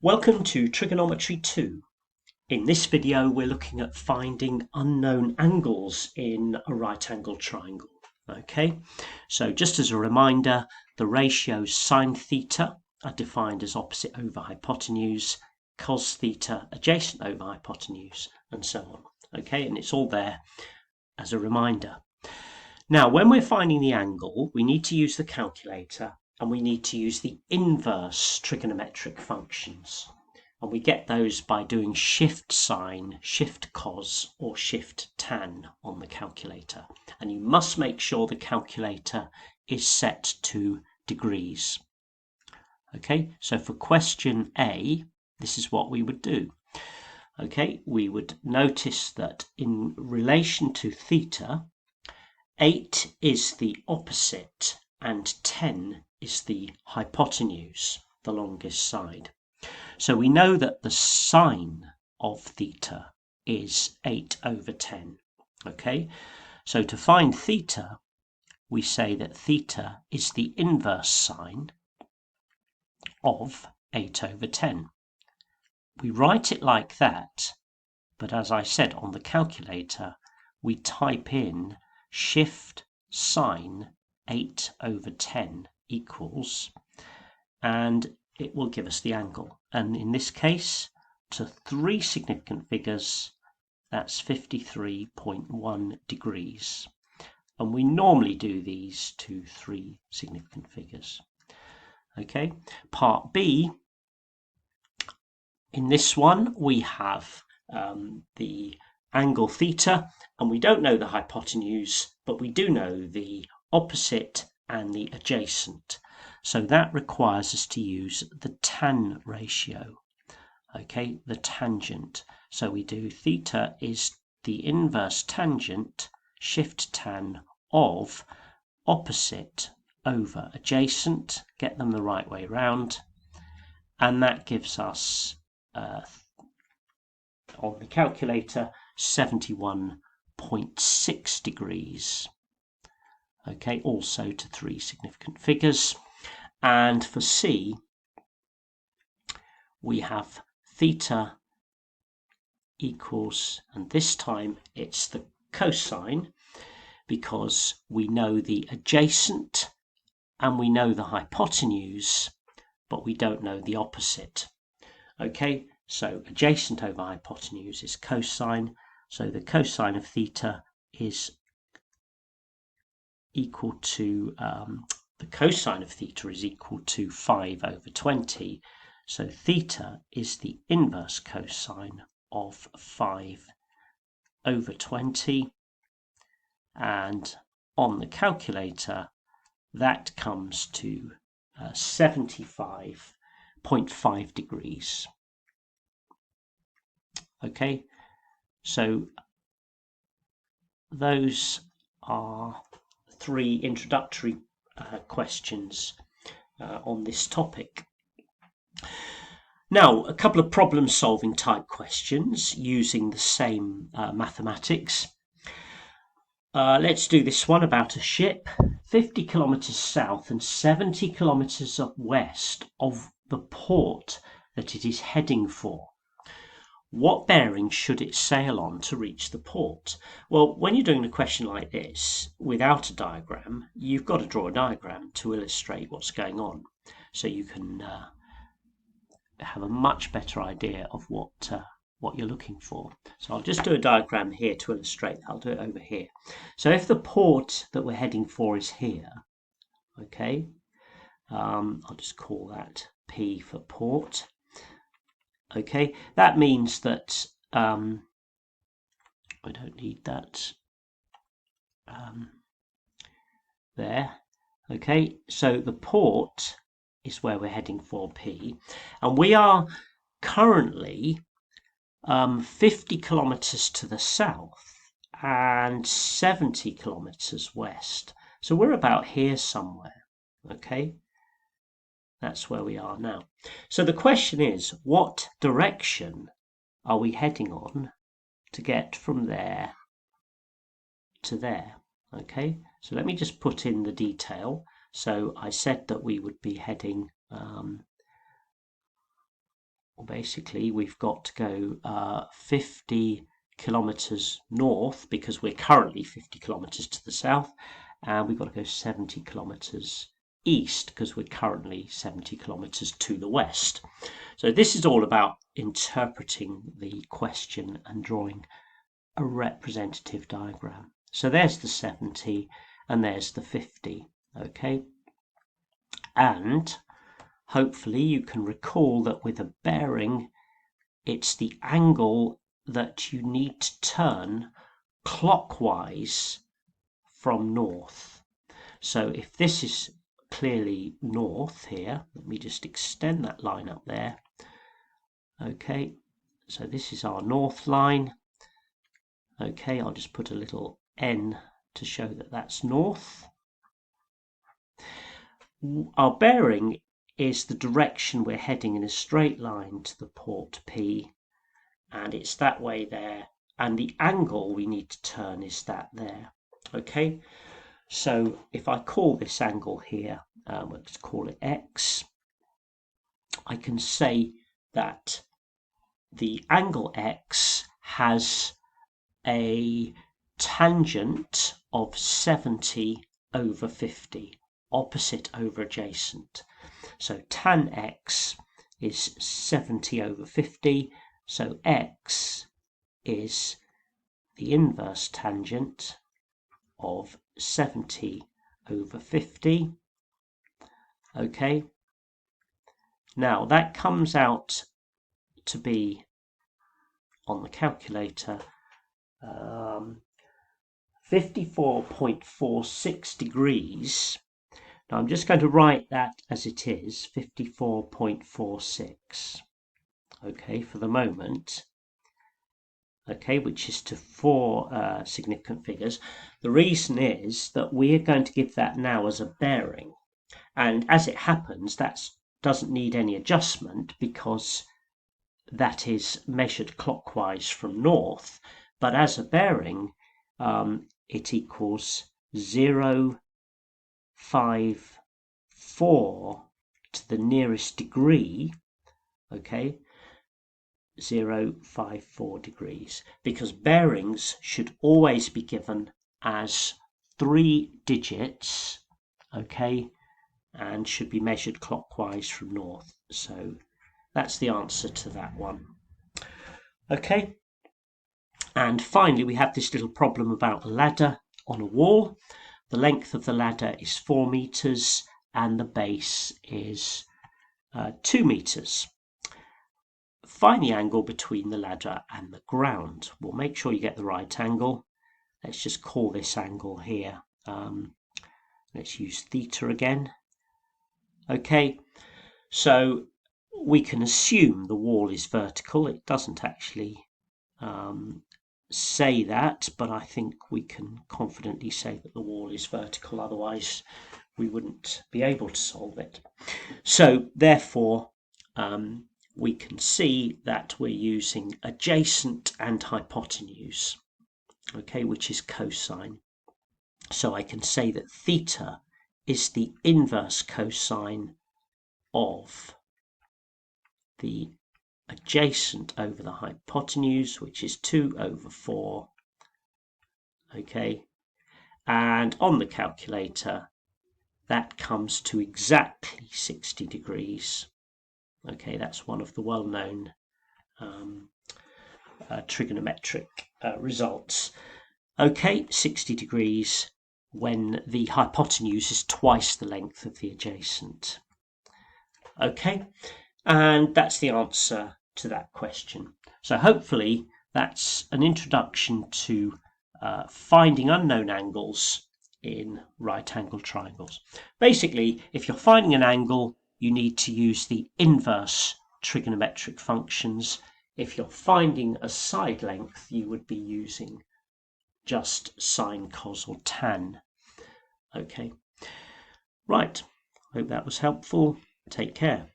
Welcome to Trigonometry 2. In this video we're looking at finding unknown angles in a right angle triangle. Okay, so just as a reminder, the ratios sine theta are defined as opposite over hypotenuse, cos theta adjacent over hypotenuse, and so on. Okay, and it's all there as a reminder. Now when we're finding the angle, we need to use the calculator and we need to use the inverse trigonometric functions. And we get those by doing shift sine, shift cos, or shift tan on the calculator. And you must make sure the calculator is set to degrees. Okay, so for question A, this is what we would do. Okay, we would notice that in relation to theta, 8 is the opposite and 10 is the hypotenuse, the longest side. So we know that the sine of theta is 8 over 10. Okay, so to find theta, we say that theta is the inverse sine of 8 over 10. We write it like that, but as I said on the calculator, we type in shift sine 8 over 10 equals, and it will give us the angle. And in this case, to 3 significant figures, that's 53.1 degrees. And we normally do these to 3 significant figures. Okay, part B, in this one we have the angle theta, and we don't know the hypotenuse, but we do know the opposite and the adjacent. So that requires us to use the tan ratio, okay, the tangent. So we do theta is the inverse tangent, shift tan of opposite over adjacent, get them the right way round, and that gives us on the calculator 71.6 degrees. Okay, also to 3 significant figures. And for C, we have theta equals, and this time it's the cosine, because we know the adjacent and we know the hypotenuse, but we don't know the opposite. Okay, so adjacent over hypotenuse is cosine, so the cosine of theta is equal to the cosine of theta is equal to 5 over 20. So theta is the inverse cosine of 5 over 20. And on the calculator, that comes to 75.5 degrees. Okay, so those are 3 introductory questions on this topic. Now, a couple of problem-solving type questions using the same mathematics. Let's do this one about a ship 50 kilometers south and 70 kilometers west of the port that it is heading for. What bearing should it sail on to reach the port? Well, when you're doing a question like this without a diagram, you've got to draw a diagram to illustrate what's going on, so you can have a much better idea of what you're looking for. So I'll just do a diagram here to illustrate. I'll do it over here. So if the port that we're heading for is here, okay, I'll just call that P for port. Okay, that means that I don't need that there. Okay, so the port is where we're heading for, P, and we are currently 50 kilometers to the south and 70 kilometers west. So we're about here somewhere. Okay, that's where we are now. So the question is, what direction are we heading on to get from there to there? Okay, so let me just put in the detail. So I said that we would be heading basically we've got to go 50 kilometers north because we're currently 50 kilometers to the south, and we've got to go 70 kilometers east because we're currently 70 kilometers to the west. So this is all about interpreting the question and drawing a representative diagram. So there's the 70 and there's the 50, okay? And hopefully you can recall that with a bearing, it's the angle that you need to turn clockwise from north. So if this is clearly north here, let me just extend that line up there. Okay, so this is our north line. Okay, I'll just put a little N to show that that's north. Our bearing is the direction we're heading in a straight line to the port P, and it's that way there, and the angle we need to turn is that there. Okay, so if I call this angle here, let's call it X, I can say that the angle X has a tangent of 70 over 50, opposite over adjacent. So tan X is 70 over 50, so X is the inverse tangent of 70 over 50. Okay, now that comes out to be, on the calculator, 54.46 degrees. Now I'm just going to write that as it is, 54.46, okay, for the moment, okay, which is to 4 significant figures. The reason is that we are going to give that now as a bearing, and as it happens, that doesn't need any adjustment because that is measured clockwise from north, but as a bearing, it equals 0.54 to the nearest degree, okay, 0.54 degrees, because bearings should always be given as 3 digits, okay, and should be measured clockwise from north. So that's the answer to that one. Okay, and finally we have this little problem about a ladder on a wall. The length of the ladder is 4 meters and the base is 2 meters. Find the angle between the ladder and the ground. Well, make sure you get the right angle. Let's just call this angle here. Let's use theta again. Okay, so we can assume the wall is vertical. It doesn't actually say that, but I think we can confidently say that the wall is vertical, otherwise we wouldn't be able to solve it. So therefore we can see that we're using adjacent and hypotenuse, okay, which is cosine. So I can say that theta is the inverse cosine of the adjacent over the hypotenuse, which is 2 over 4, okay, and on the calculator that comes to exactly 60 degrees. Okay, that's one of the well-known trigonometric results. Okay, 60 degrees when the hypotenuse is twice the length of the adjacent. Okay, and that's the answer to that question. So hopefully that's an introduction to finding unknown angles in right-angled triangles. Basically, if you're finding an angle, you need to use the inverse trigonometric functions. If you're finding a side length, you would be using just sine, cos, or tan. Okay, right, hope that was helpful. Take care.